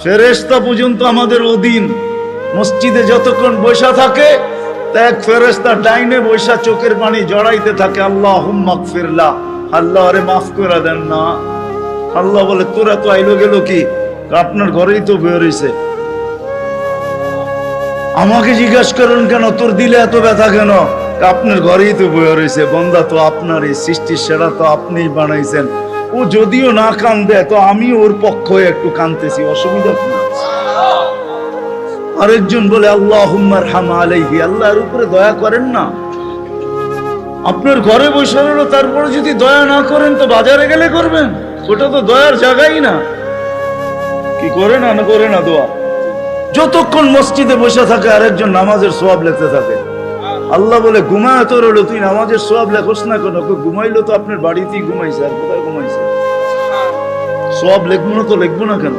ফেরেশতা পর্যন্ত আমাদের অধীন। মসজিদে যতক্ষণ বসা থাকে তা এক ফেরেশতা ডাইনে বসা চোখের পানি জড়াইতে থাকে, আল্লাহুম্মা গফিরলা, আল্লাহ আরে মাফ করে দেন না। আল্লাহ বলে তোরা তো আইলো গেল কি, আপনার ঘরেই তো বের হইছে। আমাকে জিজ্ঞাসা করেন কেন তোর দিলে এত ব্যথা কেন, আপনার ঘরেই তো বের হইছে। বন্দা তো আপনার, এই সৃষ্টির সেরা তো আপনিই বানাইছেন। ও যদিও না কান্দে তো আমি ওর পক্ষ হয়ে একটু কান্দতেছি, অসুবিধা কি? আরেকজন বলে আল্লাহুম্মা আরহাম আলাইহি, আল্লাহর উপরে দয়া করেন না। আপনার ঘরে বসে রইল, তারপরে যদি দয়া না করেন তো বাজারে গেলে করবেন, ওটা তো দয়ার জায়গাই না। কি করে না না করে না দোয়া। যতক্ষণ মসজিদে বসে থাকে আরেকজন নামাজের সওয়াব লিখতে থাকে। আল্লাহ বলে ঘুমায় তো রইল, তুই নামাজের সওয়াব লেখস না কেন? ঘুমাইলো তো আপনার বাড়িতেই ঘুমাইছে, আর কোথায় ঘুমাইছে? সওয়াব লিখবো না তো লিখবো না কেন?